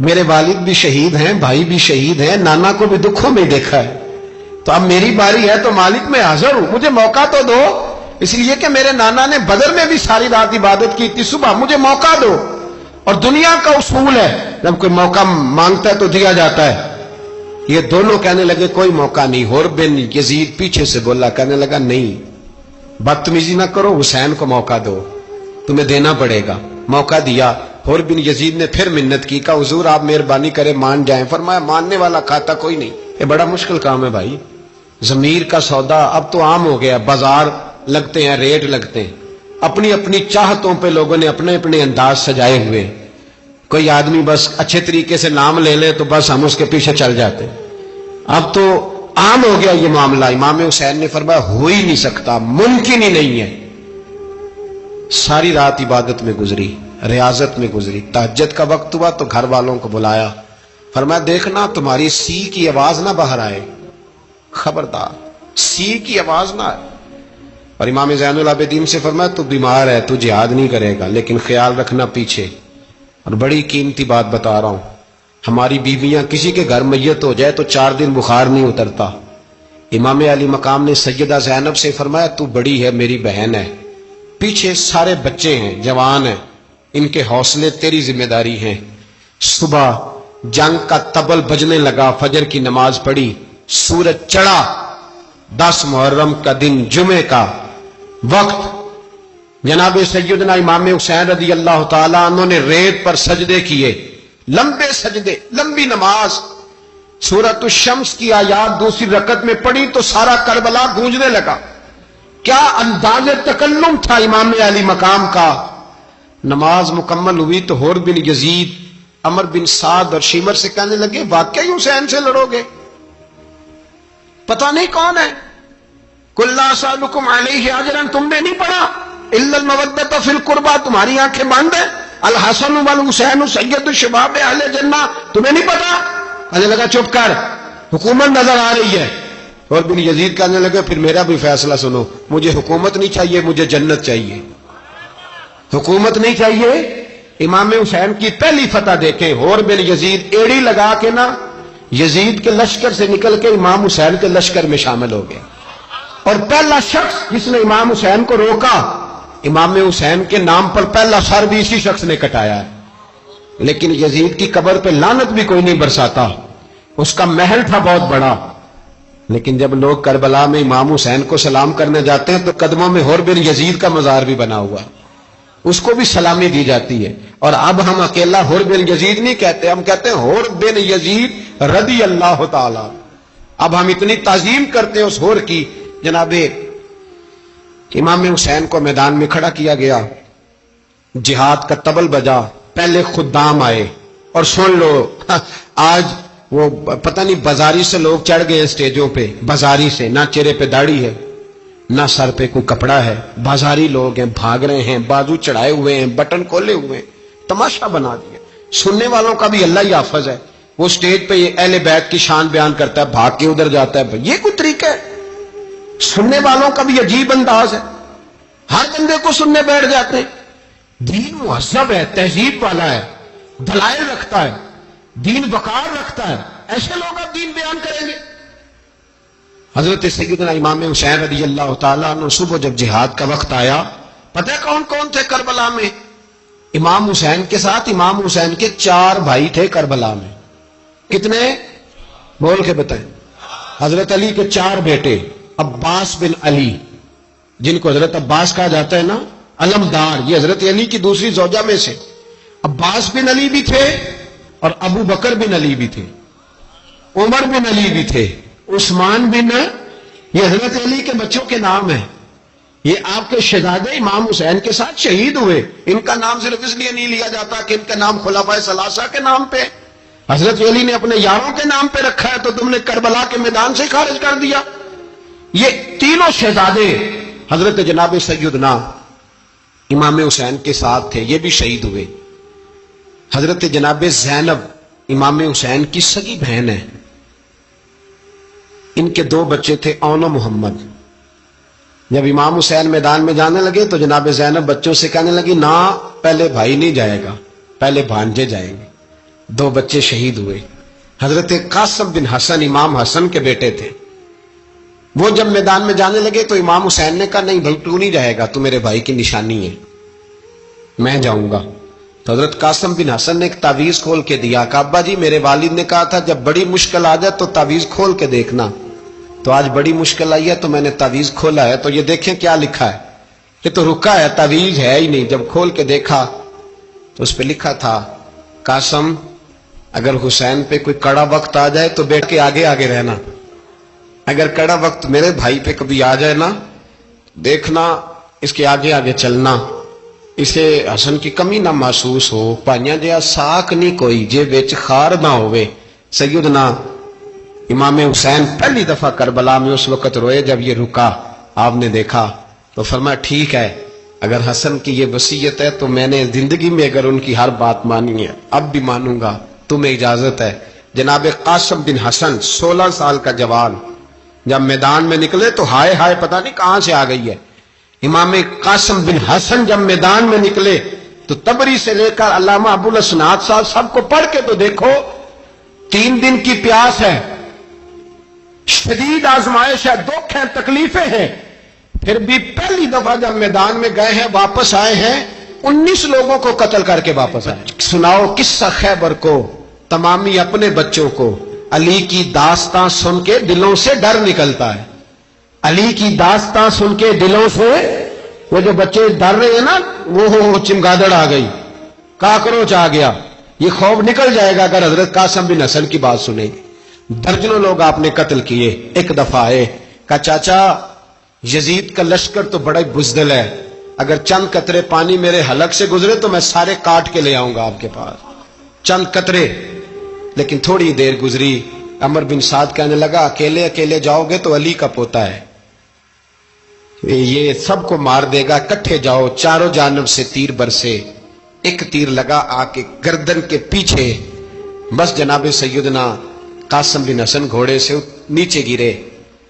میرے والد بھی شہید ہیں، بھائی بھی شہید ہیں، نانا کو بھی دکھوں میں دیکھا ہے، تو اب میری باری ہے تو مالک میں حاضر ہوں، مجھے موقع تو دو، اس لیے کہ میرے نانا نے بدر میں بھی ساری رات عبادت کی تھی، صبح مجھے موقع دو۔ اور دنیا کا اصول ہے جب کوئی موقع مانگتا ہے تو دیا جاتا ہے۔ یہ دونوں کہنے لگے کوئی موقع نہیں۔ حور بن یزید پیچھے سے بولا، کہنے لگا نہیں، بدتمیزی نہ کرو، حسین کو موقع دو، تمہیں دینا پڑے گا۔ موقع دیا۔ حور بن یزید نے پھر منت کی، کہا حضور آپ مہربانی کرے مان جائیں۔ فرمایا ماننے والا کھاتا کوئی نہیں، یہ بڑا مشکل کام ہے بھائی، ضمیر کا سودا اب تو عام ہو گیا، بازار لگتے ہیں، ریٹ لگتے ہیں، اپنی اپنی چاہتوں پہ لوگوں نے اپنے اپنے انداز سجائے ہوئے۔ کوئی آدمی بس اچھے طریقے سے نام لے لے تو بس ہم اس کے پیچھے چل جاتے، اب تو عام ہو گیا یہ معاملہ۔ امام حسین نے فرمایا ہو ہی نہیں سکتا، ممکن ہی نہیں ہے۔ ساری رات عبادت میں گزری، ریاضت میں گزری۔ تہجد کا وقت ہوا تو گھر والوں کو بلایا، فرمایا دیکھنا تمہاری سی کی آواز نہ باہر آئے، خبردار سی کی آواز نہ آئے۔ اور امام زین العابدین سے فرمایا تو بیمار ہے، تو جہاد نہیں کرے گا، لیکن خیال رکھنا پیچھے۔ اور بڑی قیمتی بات بتا رہا ہوں، ہماری بیویاں کسی کے گھر میت ہو جائے تو 4 دن بخار نہیں اترتا۔ امام علی مقام نے سیدہ زینب سے فرمایا تو بڑی ہے، میری بہن ہے، پیچھے سارے بچے ہیں، جوان ہیں، ان کے حوصلے تیری ذمہ داری ہیں۔ صبح جنگ کا طبل بجنے لگا، فجر کی نماز پڑھی، سورج چڑھا، 10 محرم کا دن، جمعے کا وقت۔ جناب سیدنا امام حسین رضی اللہ تعالیٰ عنہ نے ریت پر سجدے کیے، لمبے سجدے، لمبی نماز۔ سورۃ الشمس کی آیات دوسری رکعت میں پڑھی تو سارا کربلا گونجنے لگا۔ کیا انداز تکلم تھا امام علی مقام کا۔ نماز مکمل ہوئی تو حور بن یزید، عمر بن سعد اور شمر سے کہنے لگے واقعی حسین سے لڑو گے؟ پتہ نہیں کون ہے۔ قل لا اسألکم علیہ اجرا، تم نے نہیں پڑھا، الا المودۃ فی القربى، تمہاری آنکھیں بند ہیں، الحسن والحسین سید الشباب اہل جنہ، تمہیں نہیں پتا؟ کہنے لگا چپ کر، حکومت نظر آ رہی ہے۔ اور بن یزید کہنے لگے پھر میرا بھی فیصلہ سنو، مجھے حکومت نہیں چاہیے، مجھے جنت چاہیے، حکومت نہیں چاہیے۔ امام حسین کی پہلی فتح دیکھیں، حور بن یزید ایڑی لگا کے نا یزید کے لشکر سے نکل کے امام حسین کے لشکر میں شامل ہو گیا، اور پہلا شخص جس نے امام حسین کو روکا امام حسین کے نام پر پہلا سر بھی اسی شخص نے کٹایا ہے. لیکن یزید کی قبر پہ لعنت بھی کوئی نہیں برساتا. اس کا محل تھا بہت بڑا، لیکن جب لوگ کربلا میں امام حسین کو سلام کرنے جاتے ہیں تو قدموں میں حر بن یزید کا مزار بھی بنا ہوا، اس کو بھی سلامی دی جاتی ہے. اور اب ہم اکیلا حر بن یزید نہیں کہتے، ہم کہتے ہیں حر بن یزید رضی اللہ تعالی. اب ہم اتنی تعظیم کرتے ہیں اس حر کی. جناب امام حسین کو میدان میں کھڑا کیا گیا، جہاد کا طبل بجا، پہلے خدام آئے. اور سن لو، آج وہ پتہ نہیں بازاری سے لوگ چڑھ گئے ہیں سٹیجوں پہ، بازاری سے، نہ چہرے پہ داڑھی ہے نہ سر پہ کوئی کپڑا ہے، بازاری لوگ ہیں، بھاگ رہے ہیں، بازو چڑھائے ہوئے ہیں، بٹن کھولے ہوئے ہیں، تماشا بنا دیا. سننے والوں کا بھی اللہ ہی حافظ ہے. وہ سٹیج پہ یہ اہل بیت کی شان بیان کرتا ہے، بھاگ کے ادھر جاتا ہے. یہ کوئی طریقہ ہے؟ سننے والوں کا بھی عجیب انداز ہے، ہر بندے کو سننے بیٹھ جاتے ہیں. دین مہذب ہے، تہذیب والا ہے، دلائل رکھتا ہے، دین وقار رکھتا ہے. ایسے لوگ اب دین بیان کریں گے؟ حضرت سیدنا امام حسین رضی اللہ تعالیٰ عنہ صبح جب جہاد کا وقت آیا، پتہ ہے کون کون تھے کربلا میں؟ امام حسین کے ساتھ امام حسین کے 4 بھائی تھے کربلا میں. کتنے؟ بول کے بتائیں. حضرت علی کے 4 بیٹے، عباس بن علی، جن کو حضرت عباس کہا جاتا ہے نا، علمدار، یہ حضرت علی کی دوسری زوجہ میں سے. عباس بن علی بھی تھے اور ابو بکر بن علی بھی تھے، عمر بن علی بھی تھے، عثمان بن، یہ حضرت علی کے بچوں کے نام ہیں. یہ آپ کے شہزادے امام حسین کے ساتھ شہید ہوئے. ان کا نام صرف اس لیے نہیں لیا جاتا کہ ان کا نام خلفائے ثلاثہ کے نام پہ، حضرت علی نے اپنے یاروں کے نام پہ رکھا ہے تو تم نے کربلا کے میدان سے خارج کر دیا. یہ تینوں شہزادے حضرت جناب سیدنا امام حسین کے ساتھ تھے، یہ بھی شہید ہوئے. حضرت جناب زینب امام حسین کی سگی بہن ہے، ان کے 2 بچے تھے، اون و محمد. جب امام حسین میدان میں جانے لگے تو جناب زینب بچوں سے کہنے لگی، نہ پہلے بھائی نہیں جائے گا، پہلے بھانجے جائیں گے. 2 بچے شہید ہوئے. حضرت قاسم بن حسن امام حسن کے بیٹے تھے. وہ جب میدان میں جانے لگے تو امام حسین نے کہا، نہیں بھائی تو نہیں جائے گا، تو میرے بھائی کی نشانی ہے، میں جاؤں گا. تو حضرت قاسم بن حسن نے ایک تعویذ کھول کے دیا کہ ابا جی میرے والد نے کہا تھا جب بڑی مشکل آ جائے تو تعویذ کھول کے دیکھنا. تو آج بڑی مشکل آئی ہے تو میں نے تعویذ کھولا ہے، تو یہ دیکھیں کیا لکھا ہے. یہ تو رکا ہے، تعویذ ہے ہی نہیں. جب کھول کے دیکھا تو اس پہ لکھا تھا، قاسم اگر حسین پہ کوئی کڑا وقت آ جائے تو بیٹھ کے آگے آگے رہنا، اگر کڑا وقت میرے بھائی پہ کبھی آ جائے نا، دیکھنا اس کے آگے آگے چلنا، اسے حسن کی کمی نہ محسوس ہو. پائیاں جہا ساک نہیں کوئی جے وچ خار نہ ہوئے. سیدنا امام حسین پہلی دفعہ کربلا میں اس وقت روئے جب یہ رکا. آپ نے دیکھا تو فرمایا ٹھیک ہے، اگر حسن کی یہ وصیت ہے تو میں نے زندگی میں اگر ان کی ہر بات مانی ہے اب بھی مانوں گا، تمہیں اجازت ہے. جناب قاسم بن حسن 16 سال کا جوان جب میدان میں نکلے تو ہائے ہائے پتہ نہیں کہاں سے آ گئی ہے. امام قاسم بن حسن جب میدان میں نکلے تو تبری سے لے کر علامہ ابو الاسناد صاحب سب کو پڑھ کے تو دیکھو، 3 دن کی پیاس ہے، شدید آزمائش ہے، دکھ ہے، تکلیفیں ہیں، پھر بھی پہلی دفعہ جب میدان میں گئے ہیں واپس آئے ہیں 19 لوگوں کو قتل کر کے واپس آئے. سناؤ قصہ خیبر کو، تمامی اپنے بچوں کو. علی کی داستان سن کے دلوں سے ڈر نکلتا ہے. علی کی داستان سن کے دلوں سے وہ جو بچے ڈر رہے ہیں نا، وہ چمگادڑ آ گئی، کاکروچ آ گیا، یہ خوف نکل جائے گا اگر حضرت قاسم بن حسن کی بات سنیں. درجنوں لوگ آپ نے قتل کیے. ایک دفعہ آئے، کہا چاچا یزید کا لشکر تو بڑا ہی بزدل ہے، اگر چند قطرے پانی میرے حلق سے گزرے تو میں سارے کاٹ کے لے آؤں گا آپ کے پاس، چند قطرے. لیکن تھوڑی دیر گزری، عمر بن سعد کہنے لگا اکیلے اکیلے جاؤ گے تو علی کا پوتا ہے، یہ سب کو مار دے گا، کٹھے جاؤ. چاروں جانب سے تیر برسے، ایک تیر لگا آ کے گردن کے پیچھے، بس جناب سیدنا قاسم بن حسن گھوڑے سے نیچے گرے.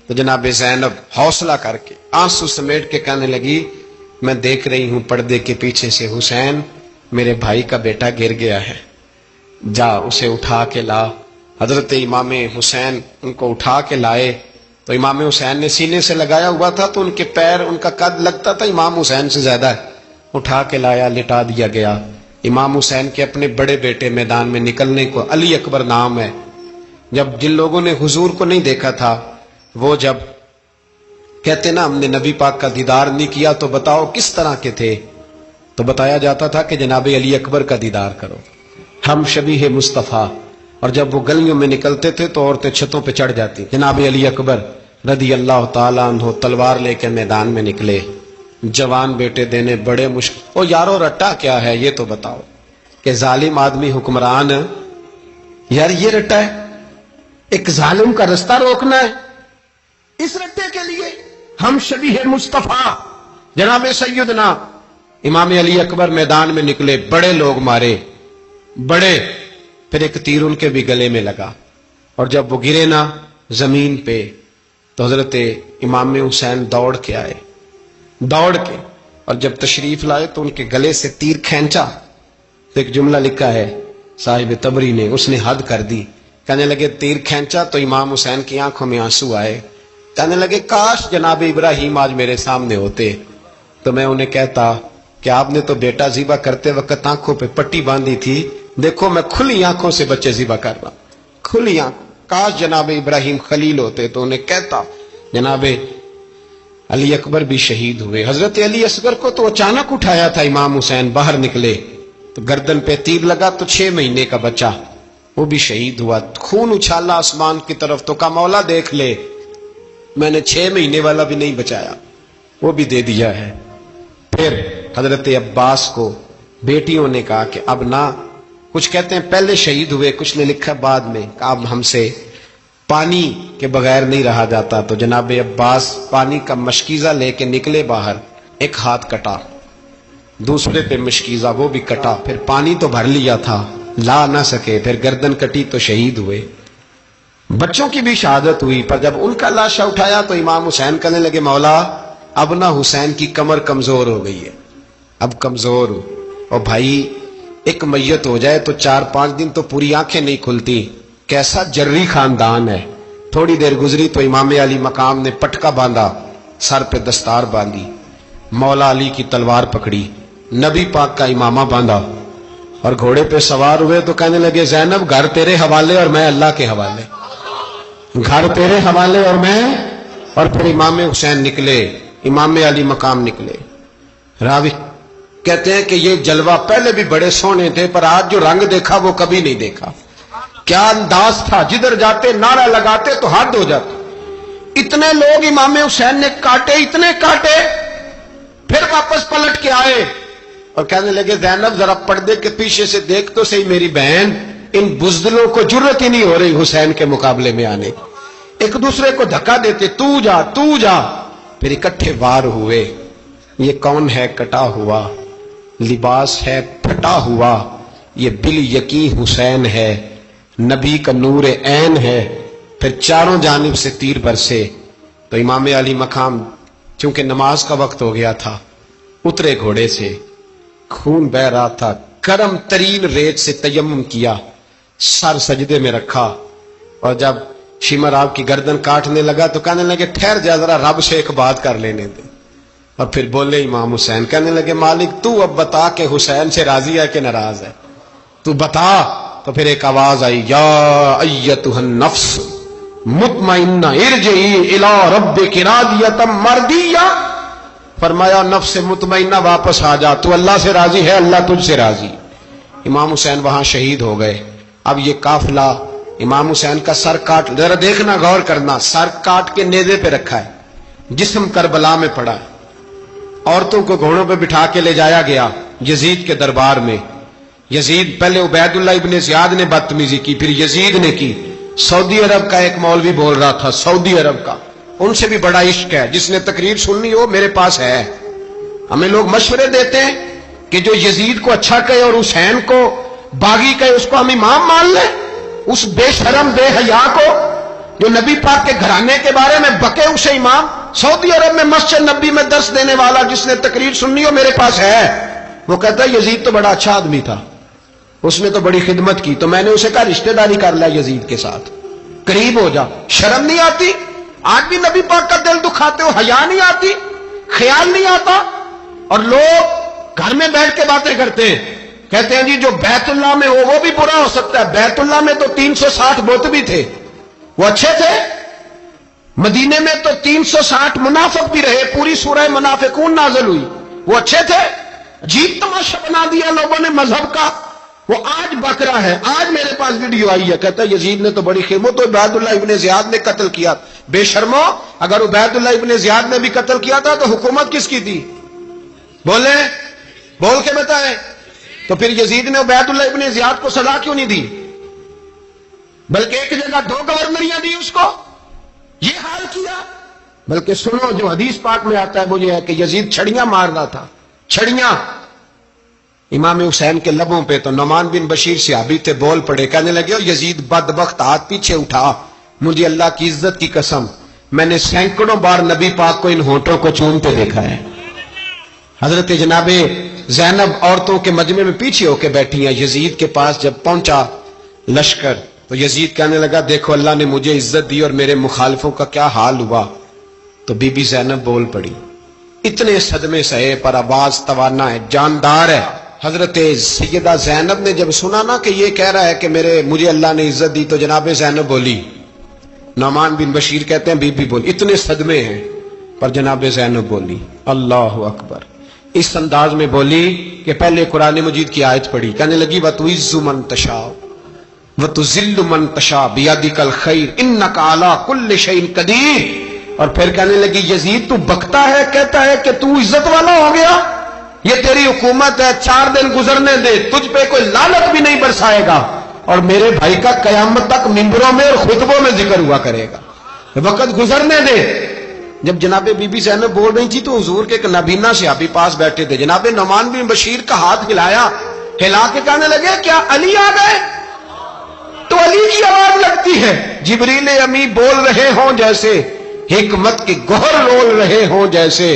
تو جناب زینب حوصلہ کر کے آنسو سمیٹ کے کہنے لگی میں دیکھ رہی ہوں پردے کے پیچھے سے حسین میرے بھائی کا بیٹا گر گیا ہے، جا اسے اٹھا کے لا. حضرت امام حسین ان کو اٹھا کے لائے تو امام حسین نے سینے سے لگایا ہوا تھا تو ان کے پیر، ان کا قد لگتا تھا امام حسین سے زیادہ ہے، اٹھا کے لایا، لٹا دیا گیا۔ امام حسین کے اپنے بڑے بیٹے میدان میں نکلنے کو، علی اکبر نام ہے، جب جن لوگوں نے حضور کو نہیں دیکھا تھا وہ جب کہتے نا ہم نے نبی پاک کا دیدار نہیں کیا تو بتاؤ کس طرح کے تھے، تو بتایا جاتا تھا کہ جناب علی اکبر کا دیدار کرو، ہم شبیہ مصطفیٰ۔ اور جب وہ گلیوں میں نکلتے تھے تو عورتیں چھتوں پہ چڑھ جاتی۔ جناب علی اکبر رضی اللہ تعالیٰ عنہ تلوار لے کے میدان میں نکلے، جوان بیٹے دینے بڑے مشکل۔ او یارو رٹا کیا ہے یہ تو بتاؤ، کہ ظالم آدمی حکمران، یار یہ رٹا ہے، ایک ظالم کا رستہ روکنا ہے، اس رٹے کے لیے ہم شبیہ مصطفیٰ جناب سیدنا امام علی اکبر میدان میں نکلے، بڑے لوگ مارے، بڑے، پھر ایک تیر ان کے بھی گلے میں لگا، اور جب وہ گرے نا زمین پہ تو حضرت امام حسین دوڑ کے آئے، دوڑ کے، اور جب تشریف لائے تو ان کے گلے سے تیر کھینچا تو ایک جملہ لکھا ہے صاحب تبری نے، اس نے حد کر دی، کہنے لگے تیر کھینچا تو امام حسین کی آنکھوں میں آنسو آئے، کہنے لگے کاش جناب ابراہیم آج میرے سامنے ہوتے تو میں انہیں کہتا کہ آپ نے تو بیٹا ذبح کرتے وقت آنکھوں پہ پٹی باندھی تھی، دیکھو میں کھلی آنکھوں سے بچے ذبح کر رہا ہوں، کھلی آنکھ، کاش جناب ابراہیم خلیل ہوتے تو انہیں کہتا۔ جناب علی اکبر بھی شہید ہوئے۔ حضرت علی اصغر کو تو اچانک اٹھایا تھا امام حسین، باہر نکلے تو گردن پہ تیر لگا تو 6 مہینے کا بچہ وہ بھی شہید ہوا، خون اچھالا آسمان کی طرف تو کہا مولا دیکھ لے، میں نے 6 مہینے والا بھی نہیں بچایا، وہ بھی دے دیا ہے۔ پھر حضرت عباس کو بیٹیوں نے کہا کہ اب نہ، کچھ کہتے ہیں پہلے شہید ہوئے، کچھ نے لکھا بعد میں، کہ اب ہم سے پانی کے بغیر نہیں رہا جاتا، تو جناب عباس پانی کا مشکیزہ لے کے نکلے باہر، ایک ہاتھ کٹا، دوسرے پہ مشکیزہ وہ بھی کٹا، پھر پانی تو بھر لیا تھا لا نہ سکے، پھر گردن کٹی تو شہید ہوئے۔ بچوں کی بھی شہادت ہوئی، پر جب ان کا لاشا اٹھایا تو امام حسین کہنے لگے مولا اب نہ حسین کی کمر کمزور ہو گئی ہے، اب کمزور ہو، اور بھائی ایک میت ہو جائے تو 4-5 دن تو پوری آنکھیں نہیں کھلتی، کیسا جری خاندان ہے۔ تھوڑی دیر گزری تو امام علی مقام نے پٹکا باندھا، سر پہ دستار باندھی، مولا علی کی تلوار پکڑی، نبی پاک کا امامہ باندھا، اور گھوڑے پہ سوار ہوئے تو کہنے لگے زینب گھر تیرے حوالے اور میں اللہ کے حوالے، گھر تیرے حوالے اور میں، اور پھر امام حسین نکلے، امام علی مقام نکلے۔ راوی کہتے ہیں کہ یہ جلوہ پہلے بھی بڑے سونے تھے پر آج جو رنگ دیکھا وہ کبھی نہیں دیکھا، کیا انداز تھا، جدھر جاتے نعرہ لگاتے تو حد ہو جاتے۔ اتنے لوگ امام حسین نے کاٹے، اتنے کاٹے، پھر واپس پلٹ کے آئے اور کہنے لگے زینب ذرا پردے کے پیچھے سے دیکھ تو صحیح میری بہن، ان بزدلوں کو جرت ہی نہیں ہو رہی حسین کے مقابلے میں آنے، ایک دوسرے کو دھکا دیتے، تو جا تو جا، پھر اکٹھے وار ہوئے۔ یہ کون ہے کٹا ہوا، لباس ہے پھٹا ہوا، یہ بال یقین حسین ہے، نبی کا نور عین ہے۔ پھر چاروں جانب سے تیر برسے تو امام علی مقام چونکہ نماز کا وقت ہو گیا تھا، اترے گھوڑے سے، خون بہ رہا تھا، گرم ترین ریت سے تیمم کیا، سر سجدے میں رکھا، اور جب شمر آپ کی گردن کاٹنے لگا تو کہنے لگے ٹھہر جا ذرا رب سے ایک بات کر لینے دے، اور پھر بولے امام حسین، کہنے لگے مالک تو اب بتا کہ حسین سے راضی ہے کہ ناراض ہے، تو بتا۔ تو پھر ایک آواز آئی، یا ایتھا النفس مطمئنہ ارجعی الی ربک راضیۃ مرضیہ، فرمایا نفس مطمئنہ واپس آ جا، تو اللہ سے راضی ہے، اللہ تجھ سے راضی۔ امام حسین وہاں شہید ہو گئے۔ اب یہ قافلہ امام حسین کا سر کاٹ، ذرا دیکھنا غور کرنا، سر کاٹ کے نیزے پہ رکھا ہے، جسم کربلا میں پڑا ہے، عورتوں کو گھوڑوں پہ بٹھا کے لے جایا گیا یزید کے دربار میں۔ یزید پہلے عبید اللہ ابن زیاد نے بدتمیزی کی، پھر یزید نے کی۔ سعودی عرب کا ایک مولوی بول رہا تھا، سعودی عرب کا، ان سے بھی بڑا عشق ہے، جس نے تقریر سننی ہو میرے پاس ہے۔ ہمیں لوگ مشورے دیتے ہیں کہ جو یزید کو اچھا کہے اور حسین کو باغی کہے اس کو ہم امام مان لیں، اس بے شرم بے حیا کو جو نبی پاک کے گھرانے کے بارے میں بکے اسے امام۔ سعودی عرب میں مسجد نبی میں درس دینے والا جس نے تقریر سننی ہو میرے پاس ہے، وہ کہتا ہے یزید تو بڑا اچھا آدمی تھا، اس نے تو بڑی خدمت کی، تو میں نے اسے کہا رشتہ داری کر لیا یزید کے ساتھ، قریب ہو جا۔ شرم نہیں آتی آج بھی نبی پاک کا دل دکھاتے ہو، حیا نہیں آتی، خیال نہیں آتا؟ اور لوگ گھر میں بیٹھ کے باتیں کرتے ہیں، کہتے ہیں جی جو بیت اللہ میں ہو وہ بھی برا ہو سکتا ہے۔ بیت اللہ میں تو 360 بت بھی تھے، وہ اچھے تھے۔ مدینے میں تو 360 منافق بھی رہے، پوری سورہ منافقون نازل ہوئی، وہ اچھے تھے۔ عجیب تماشا بنا دیا لوگوں نے مذہب کا۔ وہ آج بک رہا ہے، آج میرے پاس ویڈیو آئی ہے، کہتا ہے یزید نے تو بڑی خیر، وہ تو عبید اللہ ابن زیاد نے قتل کیا۔ بے شرمو، اگر عبید اللہ ابن زیاد نے بھی قتل کیا تھا تو حکومت کس کی تھی؟ بولے، بول کے بتائیں۔ تو پھر یزید نے عبید اللہ ابن زیاد کو سزا کیوں نہیں دی، بلکہ ایک جگہ 2 گورنریاں دی اس کو؟ یہ حال کیا۔ بلکہ سنو، جو حدیث پاک میں آتا ہے وہ یہ ہے کہ یزید چھڑیاں مار رہا تھا، چھڑیاں۔ امام حسین کے لبوں پہ تو نعمان بن بشیر صحابی تھے، بول پڑے، کہنے لگے او یزید بدبخت، ہاتھ پیچھے اٹھا، مجھے اللہ کی عزت کی قسم میں نے سینکڑوں بار نبی پاک کو ان ہونٹوں کو چومتے دیکھا ہے۔ حضرت جناب زینب عورتوں کے مجمع میں پیچھے ہو کے بیٹھی ہیں۔ یزید کے پاس جب پہنچا لشکر تو یزید کہنے لگا دیکھو اللہ نے مجھے عزت دی اور میرے مخالفوں کا کیا حال ہوا۔ تو بی بی زینب بول پڑی، اتنے صدمے سہے پر آواز توانا ہے، جاندار ہے۔ حضرت سیدہ زینب نے جب سنا نا کہ یہ کہہ رہا ہے کہ مجھے اللہ نے عزت دی، تو جناب زینب بولی، نعمان بن بشیر کہتے ہیں بی بی بولی، اتنے صدمے ہیں پر جناب زینب بولی اللہ اکبر، اس انداز میں بولی کہ پہلے قرآن مجید کی آیت پڑھی، کہنے لگی وَتُعِزُّ مَن تَشَاءُ وَتُذِلُّ مَن تَشَاءُ بِيَدِكَ الْخَيْرُ إِنَّكَ عَلَىٰ كُلِّ شَيْءٍ قَدِيرٌ۔ اور پھر کہنے لگی یزید تو بکتا ہے، کہتا ہے کہ تو عزت والا ہو گیا، یہ تیری حکومت ہے، 4 دن گزرنے دے، تجھ پہ کوئی لعنت بھی نہیں برسائے گا، اور میرے بھائی کا قیامت تک ممبروں میں اور خطبوں میں ذکر ہوا کرے گا، وقت گزرنے دے۔ جب جناب بی بی زینب بول رہی تھی تو حضور کے ایک نابینا صحابی پاس بیٹھے تھے، جناب نعمان بن بشیر کا ہاتھ ہلایا، ہلا کے کہنے لگے کیا علی آ گئے؟ تو علی کی آواز لگتی ہے، جبریل امی بول رہے ہوں جیسے، حکمت کے گوہر رول رہے ہوں جیسے،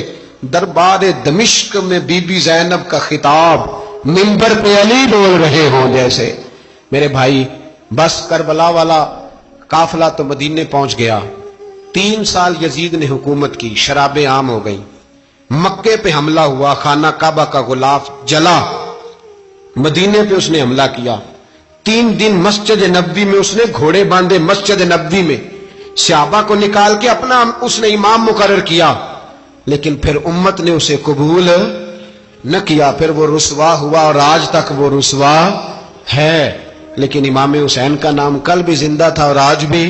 دربار دمشق میں بی بی زینب کا خطاب، منبر پہ علی بول رہے ہوں جیسے۔ میرے بھائی بس کربلا والا قافلہ تو مدینے پہنچ گیا، 3 سال یزید نے حکومت کی، شرابیں عام ہو گئیں، مکے پہ حملہ ہوا، خانہ کعبہ کا غلاف جلا، مدینے پہ اس نے حملہ کیا، 3 دن مسجد نبوی میں اس نے گھوڑے باندھے، مسجد نبوی میں صحابہ کو نکال کے اپنا اس نے امام مقرر کیا، لیکن پھر امت نے اسے قبول نہ کیا، پھر وہ رسوا ہوا اور آج تک وہ رسوا ہے۔ لیکن امام حسین کا نام کل بھی زندہ تھا اور آج بھی